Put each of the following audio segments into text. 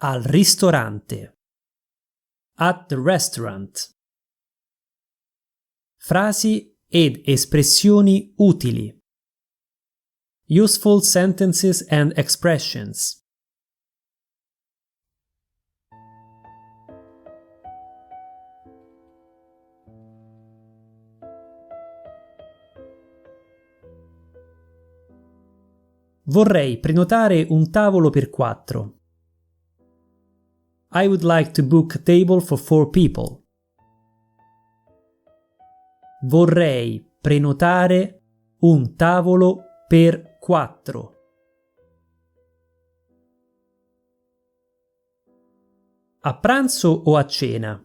Al ristorante. At the restaurant. Frasi ed espressioni utili. Useful sentences and expressions. Vorrei prenotare un tavolo per 4. I would like to book a table for 4 people. Vorrei prenotare un tavolo per 4. A pranzo o a cena?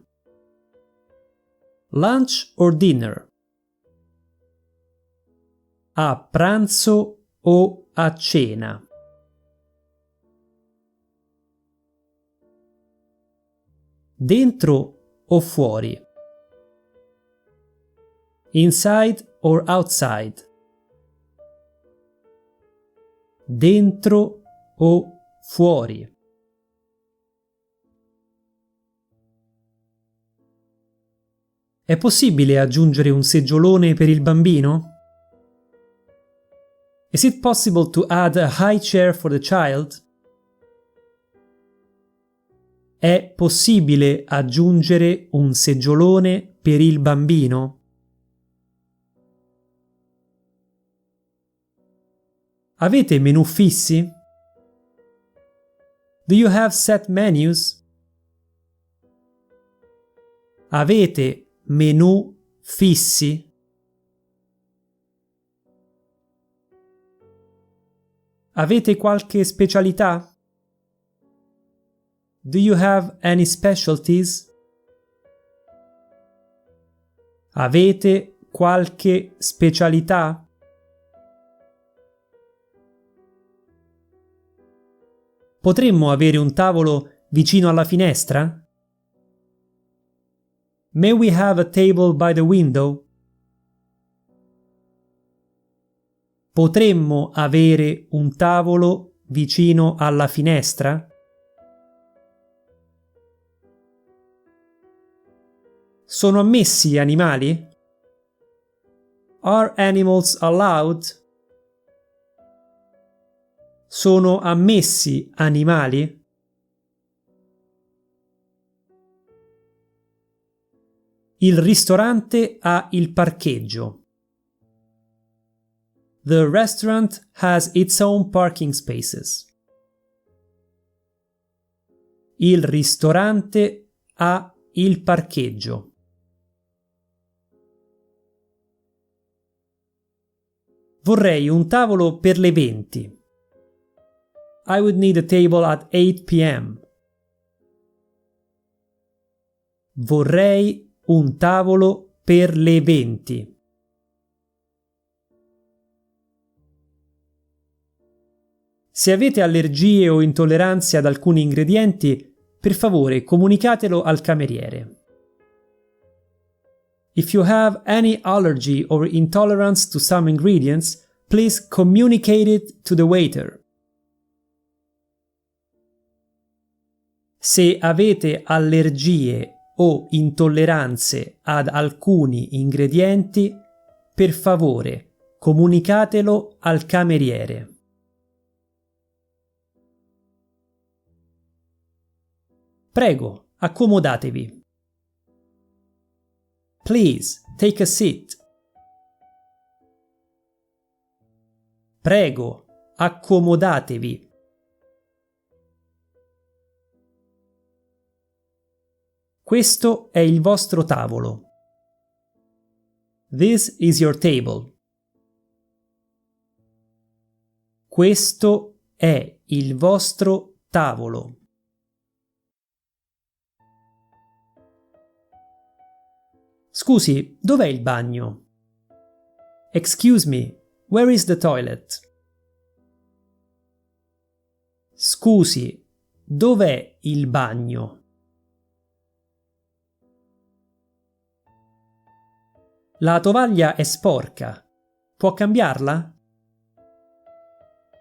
Lunch or dinner? A pranzo o a cena? Dentro o fuori? Inside or outside? Dentro o fuori? È possibile aggiungere un seggiolone per il bambino? Is it possible to add a high chair for the child? È possibile aggiungere un seggiolone per il bambino? Avete menù fissi? Do you have set menus? Avete menù fissi? Avete qualche specialità? Do you have any specialties? Avete qualche specialità? Potremmo avere un tavolo vicino alla finestra? May we have a table by the window? Potremmo avere un tavolo vicino alla finestra? Sono ammessi animali? Are animals allowed? Sono ammessi animali? Il ristorante ha il parcheggio. The restaurant has its own parking spaces. Il ristorante ha il parcheggio. Vorrei un tavolo per le 20. I would need a table at 8 p.m. Vorrei un tavolo per le 20. Se avete allergie o intolleranze ad alcuni ingredienti, per favore comunicatelo al cameriere. If you have any allergy or intolerance to some ingredients, please communicate it to the waiter. Se avete allergie o intolleranze ad alcuni ingredienti, per favore comunicatelo al cameriere. Prego, accomodatevi. Please, take a seat. Prego, accomodatevi. Questo è il vostro tavolo. This is your table. Questo è il vostro tavolo. Scusi, dov'è il bagno? Excuse me, where is the toilet? Scusi, dov'è il bagno? La tovaglia è sporca. Può cambiarla?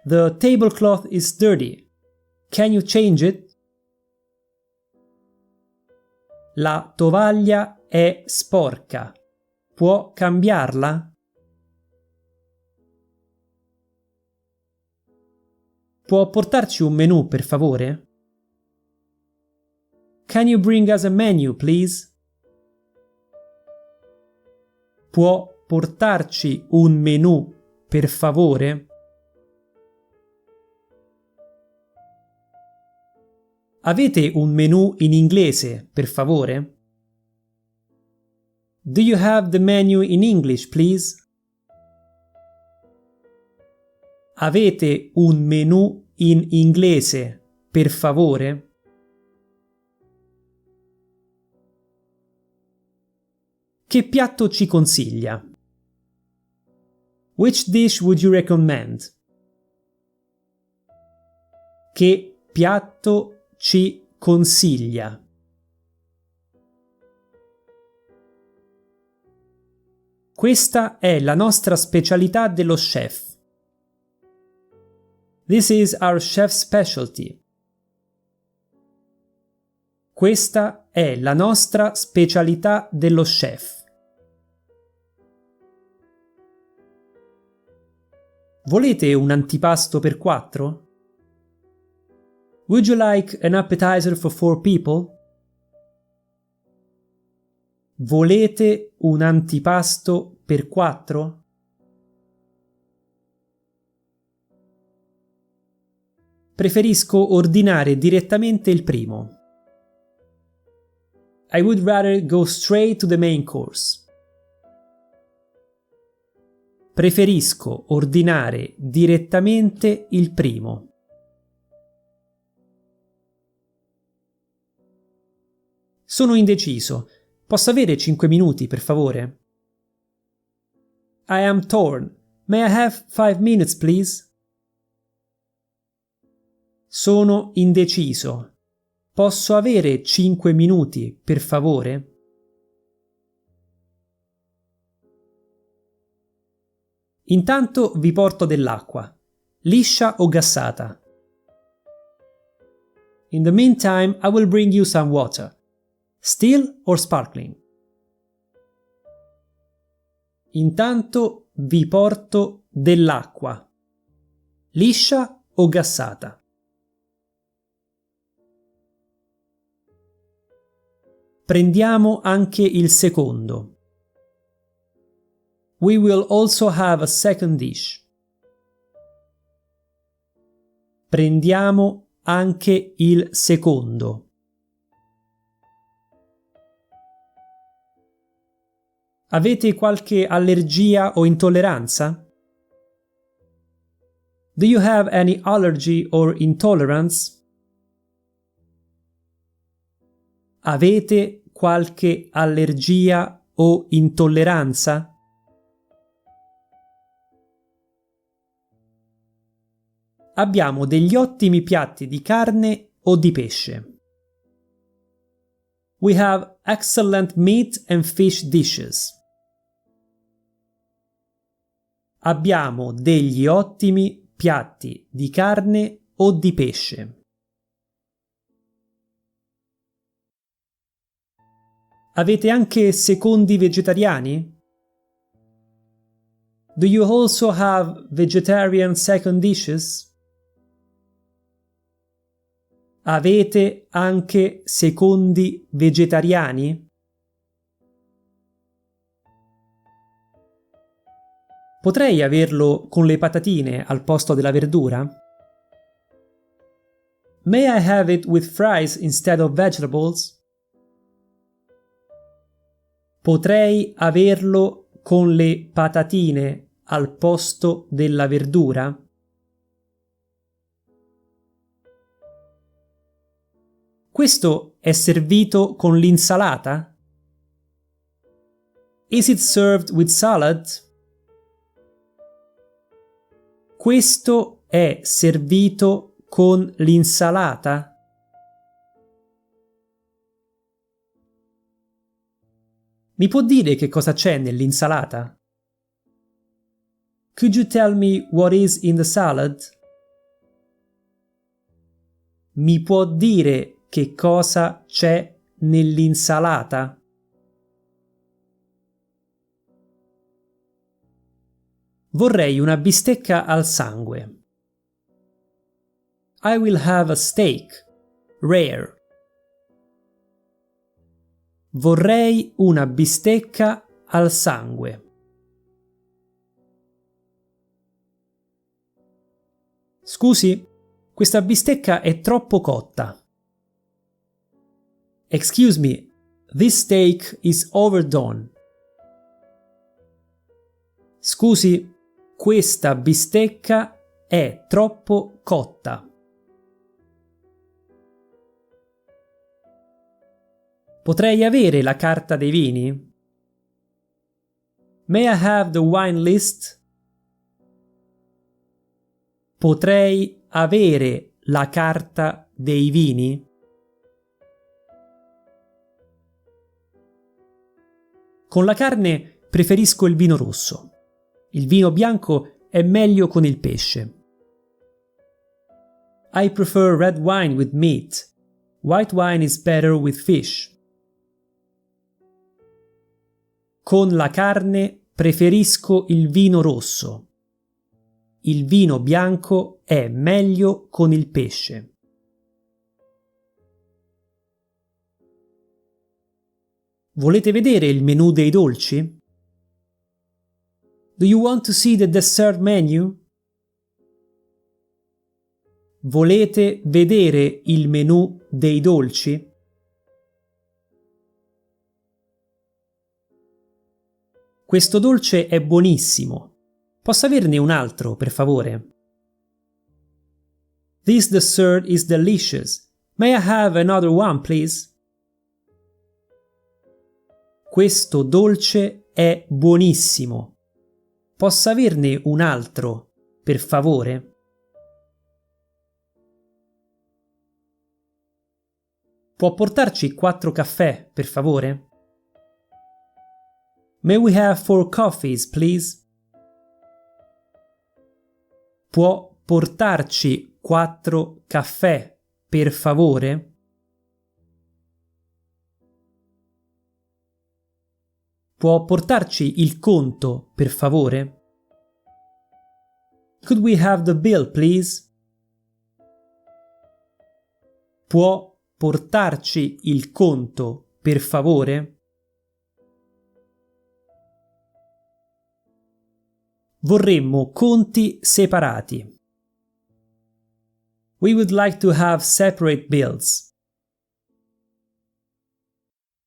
The tablecloth is dirty. Can you change it? La tovaglia è sporca. Può cambiarla? Può portarci un menù, per favore? Can you bring us a menu, please? Può portarci un menù, per favore? Avete un menù in inglese, per favore? Do you have the menu in English, please? Avete un menù in inglese, per favore? Che piatto ci consiglia? Which dish would you recommend? Che piatto ci consiglia? Questa è la nostra specialità dello chef. This is our chef's specialty. Questa è la nostra specialità dello chef. Volete un antipasto per 4? Would you like an appetizer for 4 people? Volete un antipasto per 4? Preferisco ordinare direttamente il primo. I would rather go straight to the main course. Preferisco ordinare direttamente il primo. Sono indeciso. Posso avere 5 minuti, per favore? I am torn. May I have 5 minutes, please? Sono indeciso. Posso avere 5 minuti, per favore? Intanto vi porto dell'acqua, liscia o gassata. In the meantime, I will bring you some water. Still or sparkling? Intanto vi porto dell'acqua, liscia o gassata. Prendiamo anche il secondo. We will also have a second dish. Prendiamo anche il secondo. Avete qualche allergia o intolleranza? Do you have any allergy or intolerance? Avete qualche allergia o intolleranza? Abbiamo degli ottimi piatti di carne o di pesce. We have excellent meat and fish dishes. Abbiamo degli ottimi piatti di carne o di pesce. Avete anche secondi vegetariani? Do you also have vegetarian second dishes? Avete anche secondi vegetariani? Potrei averlo con le patatine al posto della verdura? May I have it with fries instead of vegetables? Potrei averlo con le patatine al posto della verdura? Questo è servito con l'insalata? Is it served with salad? Questo è servito con l'insalata? Mi può dire che cosa c'è nell'insalata? Could you tell me what is in the salad? Mi può dire che cosa c'è nell'insalata? Vorrei una bistecca al sangue. I will have a steak, rare. Vorrei una bistecca al sangue. Scusi, questa bistecca è troppo cotta. Excuse me, this steak is overdone. Scusi, questa bistecca è troppo cotta. Potrei avere la carta dei vini? May I have the wine list? Potrei avere la carta dei vini? Con la carne preferisco il vino rosso. Il vino bianco è meglio con il pesce. I prefer red wine with meat. White wine is better with fish. Con la carne preferisco il vino rosso. Il vino bianco è meglio con il pesce. Volete vedere il menù dei dolci? Do you want to see the dessert menu? Volete vedere il menù dei dolci? Questo dolce è buonissimo. Posso averne un altro, per favore? This dessert is delicious. May I have another one, please? Questo dolce è buonissimo. Posso averne un altro, per favore? Può portarci 4 caffè, per favore? May we have 4 coffees, please? Può portarci 4 caffè, per favore? Può portarci il conto, per favore? Could we have the bill, please? Può portarci il conto, per favore? Vorremmo conti separati. We would like to have separate bills.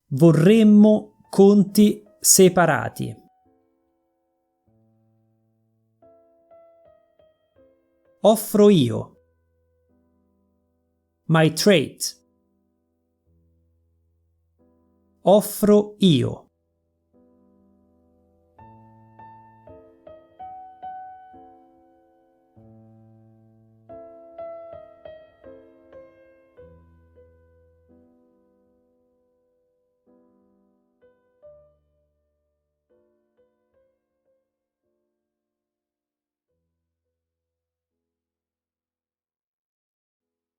Vorremmo conti separati. Offro io. My trait. Offro io.